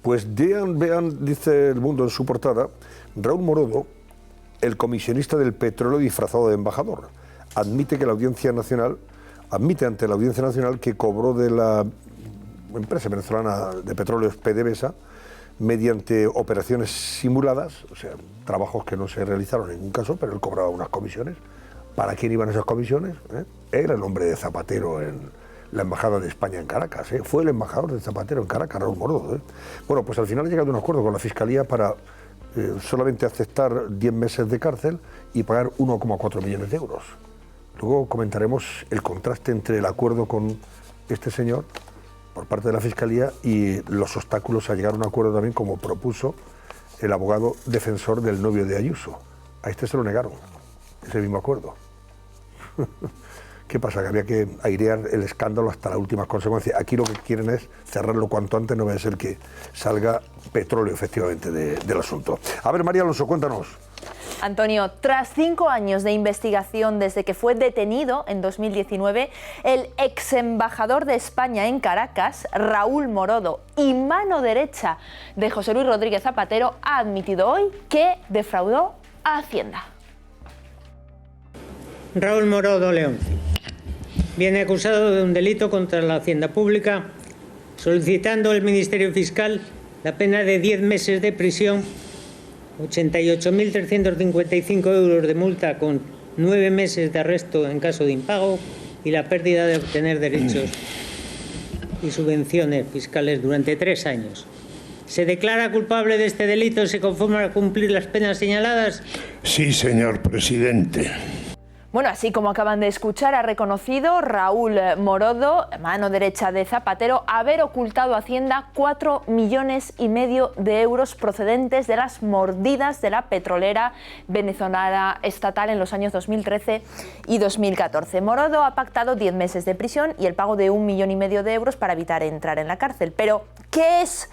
Pues vean, dice El Mundo en su portada, Raúl Morodo, el comisionista del petróleo disfrazado de embajador, admite ante la Audiencia Nacional que cobró de la empresa venezolana de petróleos PDVSA mediante operaciones simuladas, o sea, trabajos que no se realizaron en ningún caso, pero él cobraba unas comisiones. ¿Para quién iban esas comisiones? Era el hombre de Zapatero en la Embajada de España en Caracas, fue el embajador de Zapatero en Caracas, Raúl Morodo. Bueno, pues al final ha llegado a un acuerdo con la Fiscalía para solamente aceptar 10 meses de cárcel y pagar 1,4 millones de euros. Luego comentaremos el contraste entre el acuerdo con este señor por parte de la Fiscalía y los obstáculos a llegar a un acuerdo también, como propuso el abogado defensor del novio de Ayuso. A este se lo negaron, ese mismo acuerdo. ¿Qué pasa? Que había que airear el escándalo hasta las últimas consecuencias. Aquí lo que quieren es cerrarlo cuanto antes, no va a ser que salga petróleo efectivamente del asunto. A ver, María Alonso, cuéntanos. Antonio, tras 5 años de investigación desde que fue detenido en 2019, el ex embajador de España en Caracas, Raúl Morodo, y mano derecha de José Luis Rodríguez Zapatero, ha admitido hoy que defraudó a Hacienda. Raúl Morodo Leoncio viene acusado de un delito contra la Hacienda Pública, solicitando al Ministerio Fiscal la pena de 10 meses de prisión, 88.355 euros de multa con 9 meses de arresto en caso de impago y la pérdida de obtener derechos y subvenciones fiscales durante 3 años. ¿Se declara culpable de este delito y se conforma a cumplir las penas señaladas? Sí, señor presidente. Bueno, así como acaban de escuchar, ha reconocido Raúl Morodo, mano derecha de Zapatero, haber ocultado a Hacienda 4,5 millones de euros procedentes de las mordidas de la petrolera venezolana estatal en los años 2013 y 2014. Morodo ha pactado 10 meses de prisión y el pago de 1,5 millones de euros para evitar entrar en la cárcel. Pero, ¿qué es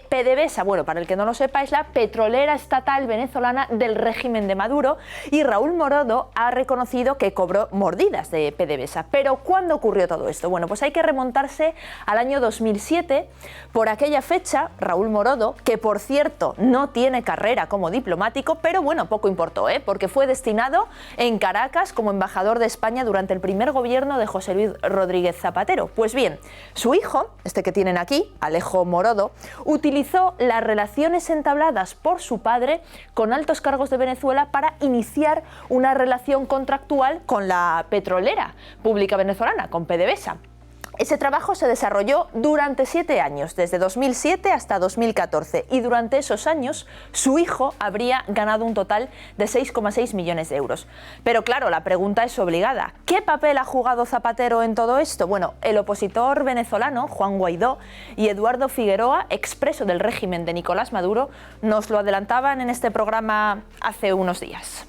PDVSA? Bueno, para el que no lo sepa, es la petrolera estatal venezolana del régimen de Maduro, y Raúl Morodo ha reconocido que cobró mordidas de PDVSA. Pero ¿cuándo ocurrió todo esto? Bueno, pues hay que remontarse al año 2007. Por aquella fecha, Raúl Morodo, que por cierto no tiene carrera como diplomático, pero bueno, poco importó, porque fue destinado en Caracas como embajador de España durante el primer gobierno de José Luis Rodríguez Zapatero. Pues bien, su hijo, este que tienen aquí, Alejo Morodo, utilizó las relaciones entabladas por su padre con altos cargos de Venezuela para iniciar una relación contractual con la petrolera pública venezolana, con PDVSA. Ese trabajo se desarrolló durante 7 años, desde 2007 hasta 2014, y durante esos años su hijo habría ganado un total de 6,6 millones de euros. Pero claro, la pregunta es obligada. ¿Qué papel ha jugado Zapatero en todo esto? Bueno, el opositor venezolano, Juan Guaidó, y Eduardo Figueroa, expreso del régimen de Nicolás Maduro, nos lo adelantaban en este programa hace unos días.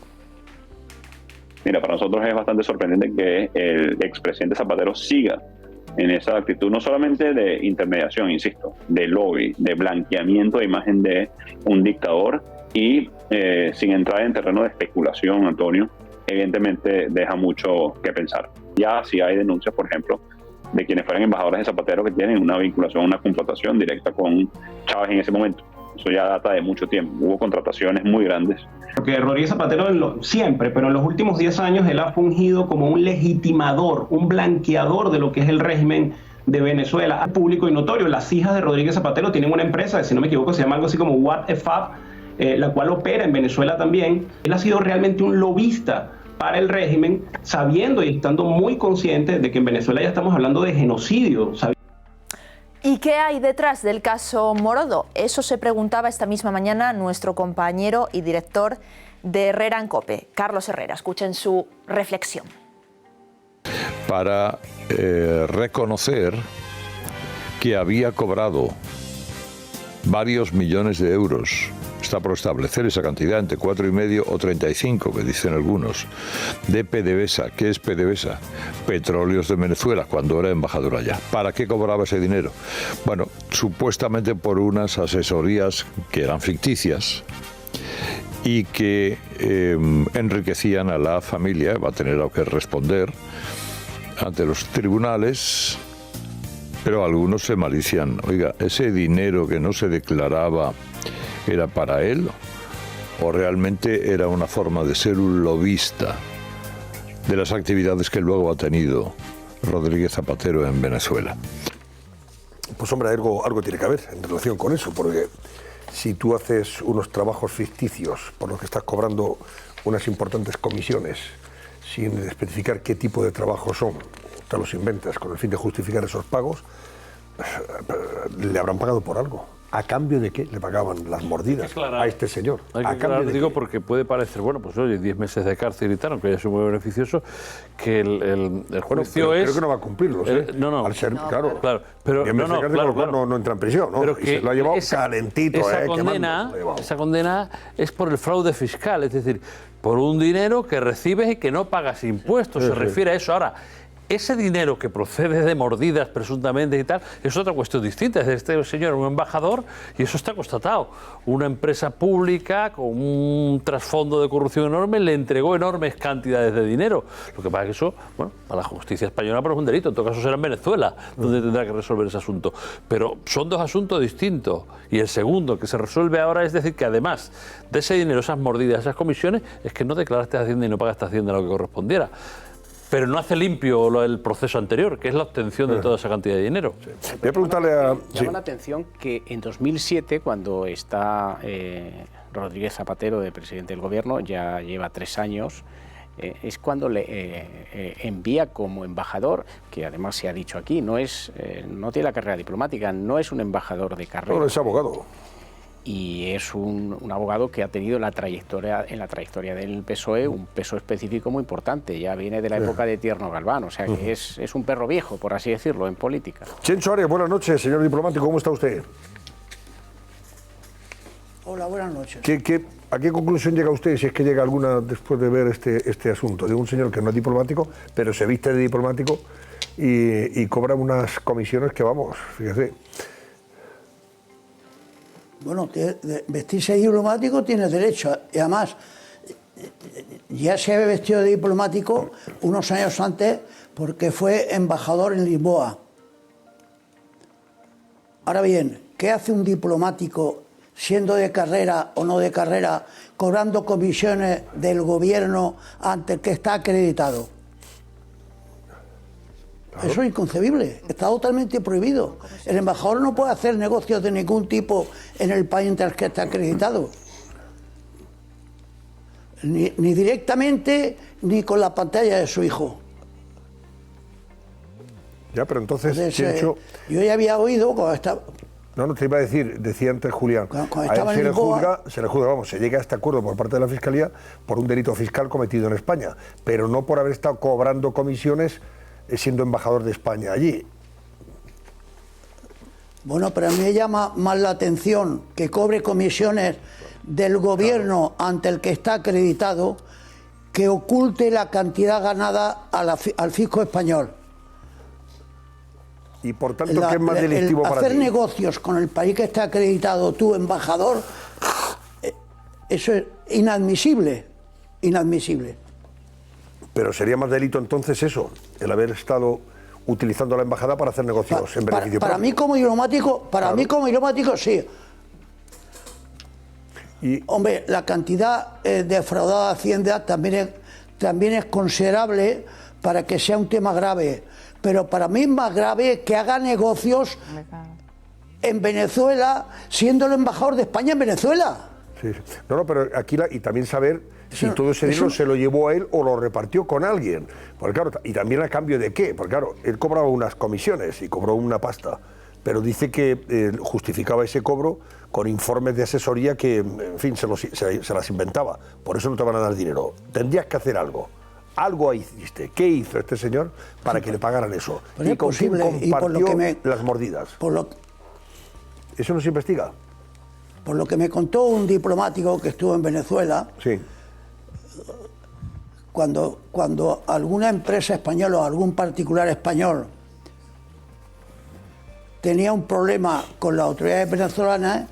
Mira, para nosotros es bastante sorprendente que el expresidente Zapatero siga en esa actitud, no solamente de intermediación, insisto, de lobby, de blanqueamiento de imagen de un dictador y sin entrar en terreno de especulación, Antonio, evidentemente deja mucho que pensar. Ya si hay denuncias, por ejemplo, de quienes fueran embajadores de Zapatero que tienen una vinculación, una confrontación directa con Chávez en ese momento. Eso ya data de mucho tiempo. Hubo contrataciones muy grandes. Porque Rodríguez Zapatero siempre, pero en los últimos 10 años él ha fungido como un legitimador, un blanqueador de lo que es el régimen de Venezuela, público y notorio. Las hijas de Rodríguez Zapatero tienen una empresa, si no me equivoco, se llama algo así como What a Fab, la cual opera en Venezuela también. Él ha sido realmente un lobista para el régimen, sabiendo y estando muy consciente de que en Venezuela ya estamos hablando de genocidio. ¿Y qué hay detrás del caso Morodo? Eso se preguntaba esta misma mañana nuestro compañero y director de Herrera en COPE, Carlos Herrera. Escuchen su reflexión. Para reconocer que había cobrado varios millones de euros. Está por establecer esa cantidad, entre 4,5 o 35, que dicen algunos, de PDVSA. ¿Qué es PDVSA? Petróleos de Venezuela, cuando era embajador allá. ¿Para qué cobraba ese dinero? Bueno, supuestamente por unas asesorías que eran ficticias y que enriquecían a la familia. Va a tener que responder ante los tribunales Pero algunos se malician. Oiga, ¿ese dinero que no se declaraba era para él o realmente era una forma de ser un lobista de las actividades que luego ha tenido Rodríguez Zapatero en Venezuela? Pues hombre, algo tiene que haber en relación con eso, porque si tú haces unos trabajos ficticios por los que estás cobrando unas importantes comisiones sin especificar qué tipo de trabajos son, te los inventas con el fin de justificar esos pagos, le habrán pagado por algo. ¿A cambio de qué le pagaban las mordidas a este señor? Hay que aclarar, digo, porque puede parecer, bueno, pues oye, 10 meses de cárcel y tal, aunque haya sido muy beneficioso, que el juicio es... Creo que no va a cumplirlos, no. Al ser, claro. Pero 10 meses de cárcel, claro. No entra en prisión, ¿no? Pero y se lo ha llevado calentito, esa condena es por el fraude fiscal, es decir, por un dinero que recibes y que no pagas impuestos, se refiere a eso. Ahora, ese dinero que procede de mordidas presuntamente y tal, es otra cuestión distinta. Este señor es un embajador y eso está constatado. Una empresa pública con un trasfondo de corrupción enorme le entregó enormes cantidades de dinero. Lo que pasa es que eso, bueno, a la justicia española pero es un delito. En todo caso será en Venezuela donde tendrá que resolver ese asunto. Pero son dos asuntos distintos. Y el segundo que se resuelve ahora es decir que además de ese dinero, esas mordidas, esas comisiones, es que no declaraste a Hacienda y no pagaste a Hacienda lo que correspondiera. Pero no hace limpio el proceso anterior, que es la obtención de toda esa cantidad de dinero. Voy a preguntarle a... Llama la atención que en 2007, cuando está Rodríguez Zapatero de presidente del gobierno, ya lleva 3 años, es cuando le envía como embajador, que además se ha dicho aquí, no tiene la carrera diplomática, no es un embajador de carrera. No, es abogado. Y es un abogado que ha tenido en la trayectoria del PSOE un peso específico muy importante. Ya viene de la época de Tierno Galván, o sea que es un perro viejo, por así decirlo, en política. Chencho Arias, buenas noches, señor diplomático, ¿cómo está usted? Hola, buenas noches. ¿A qué conclusión llega usted, si es que llega alguna después de ver este asunto? De un señor que no es diplomático, pero se viste de diplomático y cobra unas comisiones que, vamos, fíjese... Bueno, vestirse de diplomático tiene derecho. Y además, ya se había vestido de diplomático unos años antes porque fue embajador en Lisboa. Ahora bien, ¿qué hace un diplomático, siendo de carrera o no de carrera, cobrando comisiones del gobierno ante el que está acreditado? Claro. Eso es inconcebible, está totalmente prohibido. El embajador no puede hacer negocios de ningún tipo en el país en el que está acreditado. Ni directamente, ni con la pantalla de su hijo. Ya, pero entonces Chencho... yo ya había oído cuando estaba... No, te iba a decir, decía antes Julián, cuando a él se le juzga, vamos, se llega a este acuerdo por parte de la Fiscalía por un delito fiscal cometido en España, pero no por haber estado cobrando comisiones siendo embajador de España allí. Bueno, pero a mí me llama más la atención que cobre comisiones del gobierno ante el que está acreditado, que oculte la cantidad ganada al fisco español. Y por tanto, ¿qué es más delictivo para ti? Hacer negocios con el país que está acreditado, tú, embajador, eso es inadmisible, inadmisible. Pero sería más delito entonces eso, el haber estado utilizando la embajada para hacer negocios en beneficio para mí como diplomático, sí. Hombre, la cantidad defraudada a Hacienda también es considerable para que sea un tema grave. Pero para mí es más grave que haga negocios en Venezuela, siendo el embajador de España en Venezuela. Sí. No, pero aquí y también saber si todo ese dinero se lo llevó a él o lo repartió con alguien. Porque claro, y también a cambio de qué, porque claro, él cobraba unas comisiones y cobró una pasta, pero dice que justificaba ese cobro con informes de asesoría que, en fin, se las inventaba. Por eso no te van a dar dinero. Tendrías que hacer algo. Algo hiciste. ¿Qué hizo este señor para que le pagaran eso? Pues ¿Y con quién compartió las mordidas? ¿Eso no se investiga? Por lo que me contó un diplomático que estuvo en Venezuela, sí. Cuando alguna empresa española o algún particular español tenía un problema con las autoridades venezolanas,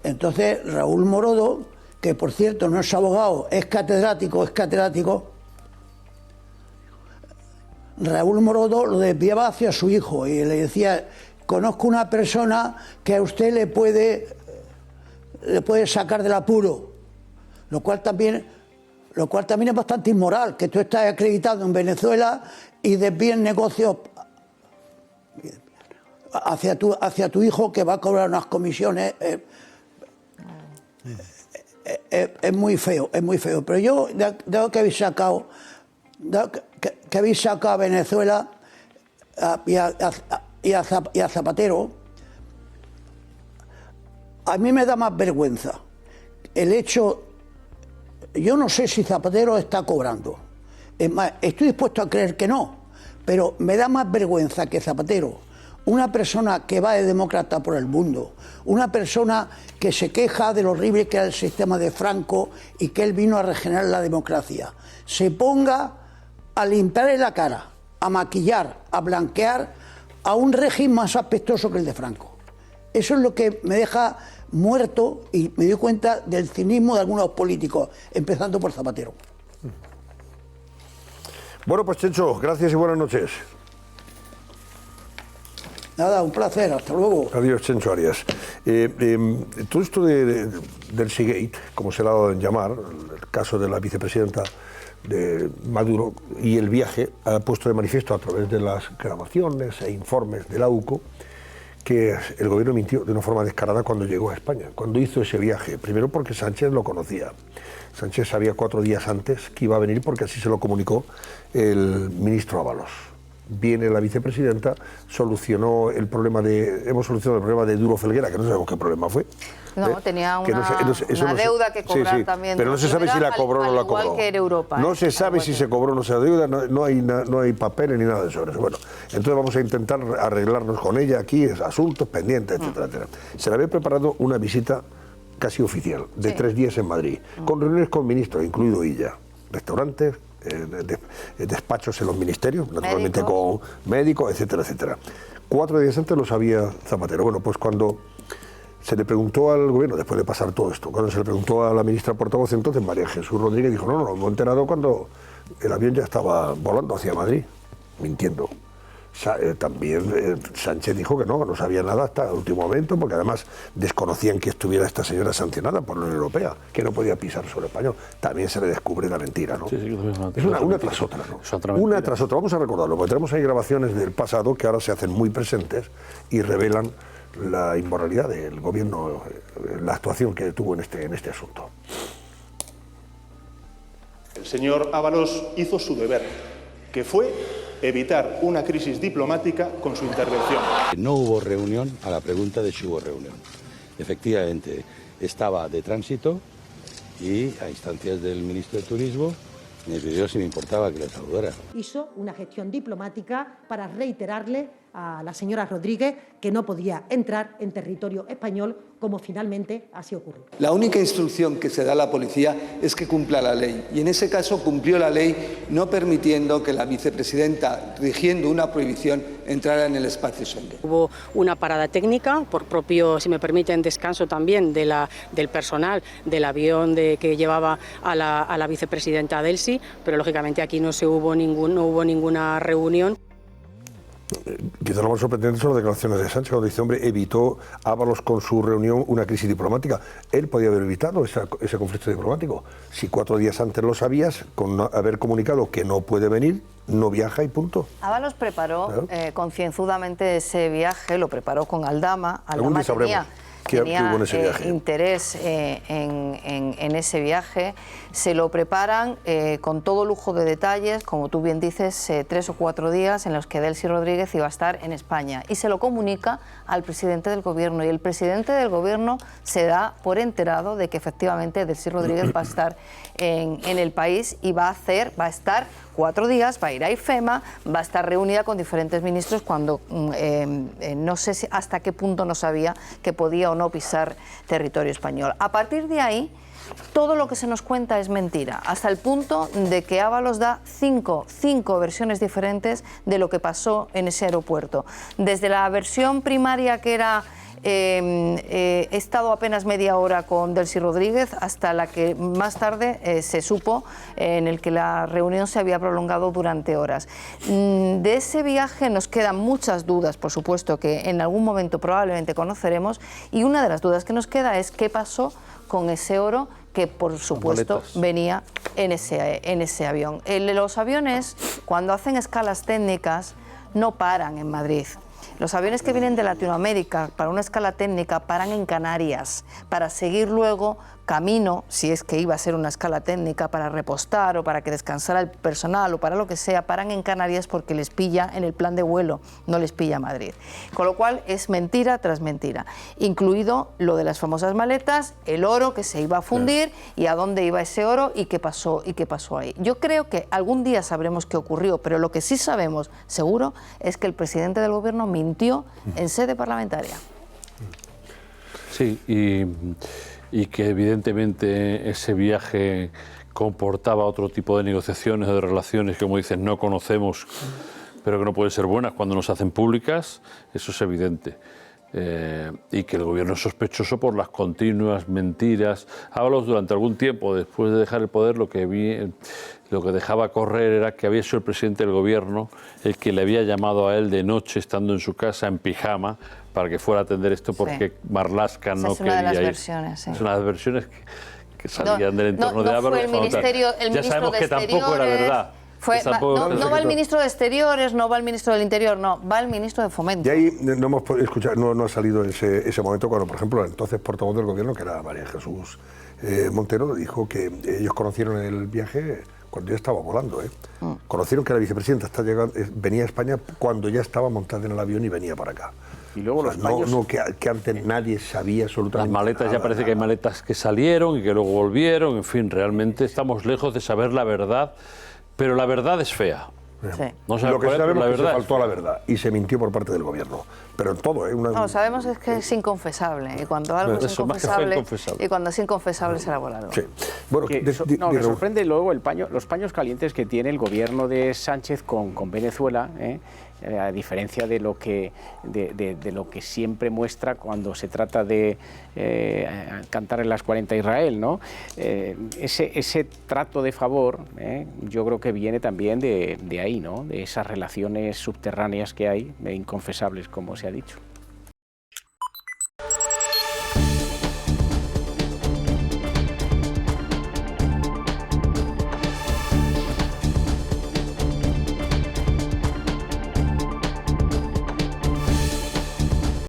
entonces Raúl Morodo, que por cierto no es abogado, es catedrático, Raúl Morodo lo desviaba hacia su hijo y le decía: conozco una persona que a usted le puede sacar del apuro, lo cual también es bastante inmoral, que tú estás acreditado en Venezuela y desvíes negocios hacia tu hijo, que va a cobrar unas comisiones. Es muy feo, es muy feo. Pero yo, dado que habéis sacado a Venezuela y a Zapatero, a mí me da más vergüenza el hecho. Yo no sé si Zapatero está cobrando. Es más, estoy dispuesto a creer que no, pero me da más vergüenza que Zapatero, una persona que va de demócrata por el mundo, una persona que se queja de lo horrible que era el sistema de Franco y que él vino a regenerar la democracia, se ponga a limpiarle la cara, a maquillar, a blanquear a un régimen más apestoso que el de Franco. Eso es lo que me deja muerto, y me doy cuenta del cinismo de algunos políticos, empezando por Zapatero. Bueno, pues Chencho, gracias y buenas noches. Nada, un placer, hasta luego. Adiós, Chencho Arias. Todo esto del Seagate, como se le ha dado en llamar, el caso de la vicepresidenta de Maduro y el viaje, ha puesto de manifiesto a través de las grabaciones e informes de la UCO que el gobierno mintió de una forma descarada cuando llegó a España, cuando hizo ese viaje. Primero porque Sánchez lo conocía. Sánchez sabía 4 días antes que iba a venir, porque así se lo comunicó el ministro Ábalos. Viene la vicepresidenta, hemos solucionado el problema de Duro Felguera, que no sabemos qué problema fue. No, tenía una deuda que cobrar, sí, también. Pero no se sabe si la cobró o no la cobró. Igual que en Europa. No se sabe si se cobró o no se deuda, no hay papeles ni nada de eso. Bueno, entonces vamos a intentar arreglarnos con ella aquí, asuntos pendientes, etcétera, etcétera. Se le había preparado una visita casi oficial, de 3 días en Madrid, con reuniones con ministros, incluido ella, restaurantes, despachos en los ministerios, naturalmente con médicos, etcétera, etcétera. 4 días antes lo sabía Zapatero. Bueno, pues cuando se le preguntó al gobierno, después de pasar todo esto, cuando se le preguntó a la ministra portavoz entonces, María Jesús Rodríguez, dijo: no, nos hemos enterado cuando el avión ya estaba volando hacia Madrid, mintiendo. También Sánchez dijo que no sabía nada hasta el último momento, porque además desconocían que estuviera esta señora sancionada por la Unión Europea, que no podía pisar sobre español. También se le descubre la mentira, ¿no? Sí, es una tras otra, ¿no? Una tras otra. Vamos a recordarlo, porque tenemos ahí grabaciones del pasado que ahora se hacen muy presentes y revelan la inmoralidad del gobierno, la actuación que tuvo en este asunto. El señor Ábalos hizo su deber, que fue evitar una crisis diplomática con su intervención. No hubo reunión, a la pregunta de si hubo reunión. Efectivamente, estaba de tránsito y a instancias del ministro de Turismo me pidió si me importaba que le saludara. Hizo una gestión diplomática para reiterarle a la señora Rodríguez que no podía entrar en territorio español, como finalmente así ocurrió. La única instrucción que se da a la policía es que cumpla la ley, y en ese caso cumplió la ley, no permitiendo que la vicepresidenta, rigiendo una prohibición, entrara en el espacio Schengen. Hubo una parada técnica por propio, si me permiten, descanso también del personal del avión que llevaba a la vicepresidenta Delcy, pero lógicamente aquí no hubo ninguna reunión. Quizá lo más sorprendente son las declaraciones de Sánchez, cuando dice: hombre, evitó Ábalos con su reunión una crisis diplomática. Él podía haber evitado ese conflicto diplomático. Si 4 días antes lo sabías, con haber comunicado que no puede venir, no viaja y punto. Ábalos preparó concienzudamente ese viaje, lo preparó con Aldama. Aldama tenía interés en ese viaje. Se lo preparan con todo lujo de detalles, como tú bien dices, 3 o 4 días en los que Delcy Rodríguez iba a estar en España, y se lo comunica al presidente del gobierno, y el presidente del gobierno se da por enterado de que efectivamente Delcy Rodríguez va a estar en el país y va a estar 4 días, va a ir a IFEMA, va a estar reunida con diferentes ministros, cuando no sé hasta qué punto no sabía que podía o no pisar territorio español. A partir de ahí, todo lo que se nos cuenta es mentira, hasta el punto de que Ábalos da 5 versiones diferentes de lo que pasó en ese aeropuerto. Desde la versión primaria, que era He estado apenas media hora con Delcy Rodríguez, hasta la que más tarde se supo en el que la reunión se había prolongado durante horas. De ese viaje nos quedan muchas dudas, por supuesto, que en algún momento probablemente conoceremos, y una de las dudas que nos queda es qué pasó con ese oro que, por supuesto, venía en ese avión. Los aviones, cuando hacen escalas técnicas, no paran en Madrid. Los aviones que vienen de Latinoamérica para una escala técnica paran en Canarias para seguir luego camino, si es que iba a ser una escala técnica, para repostar o para que descansara el personal o para lo que sea, paran en Canarias porque les pilla en el plan de vuelo, no les pilla a Madrid. Con lo cual es mentira tras mentira, incluido lo de las famosas maletas, el oro que se iba a fundir y a dónde iba ese oro y qué pasó ahí. Yo creo que algún día sabremos qué ocurrió, pero lo que sí sabemos seguro es que el presidente del gobierno mintió en sede parlamentaria. Sí, y que evidentemente ese viaje comportaba otro tipo de negociaciones o de relaciones que, como dices, no conocemos, pero que no pueden ser buenas cuando nos hacen públicas, eso es evidente. Y que el gobierno es sospechoso por las continuas mentiras. Ábalos, durante algún tiempo, después de dejar el poder, lo que dejaba correr era que había sido el presidente del gobierno el que le había llamado a él de noche, estando en su casa en pijama, para que fuera a atender esto porque Marlaska no quería ir. Es una de las versiones, sí. Es una de las versiones que salían del entorno de Ábalos. Ya sabemos que tampoco era verdad. No va el ministro de Exteriores, no va el ministro del Interior, no, va el ministro de Fomento. Y ahí no hemos escuchado, no ha salido ese momento cuando, por ejemplo, el entonces portavoz del gobierno, que era María Jesús Montero, dijo que ellos conocieron el viaje cuando ya estaba volando. Conocieron que la vicepresidenta venía a España cuando ya estaba montada en el avión y venía para acá. Y luego los paños... que antes nadie sabía absolutamente nada. Las maletas, ya parece que hay maletas que salieron y que luego volvieron, en fin, realmente estamos lejos de saber la verdad, pero la verdad es fea. Sí. No lo que sabemos es que se faltó a la verdad y se mintió por parte del gobierno, pero en todo. No, sabemos es que es inconfesable, y cuando algo es inconfesable, y cuando es inconfesable será volado. Sí. Bueno, me sorprende luego los paños calientes que tiene el gobierno de Sánchez con Venezuela, a diferencia de lo que siempre muestra cuando se trata de cantar en las 40 a Israel, ¿no? Ese trato de favor, yo creo que viene también de ahí, ¿no? De esas relaciones subterráneas que hay, inconfesables, como se ha dicho.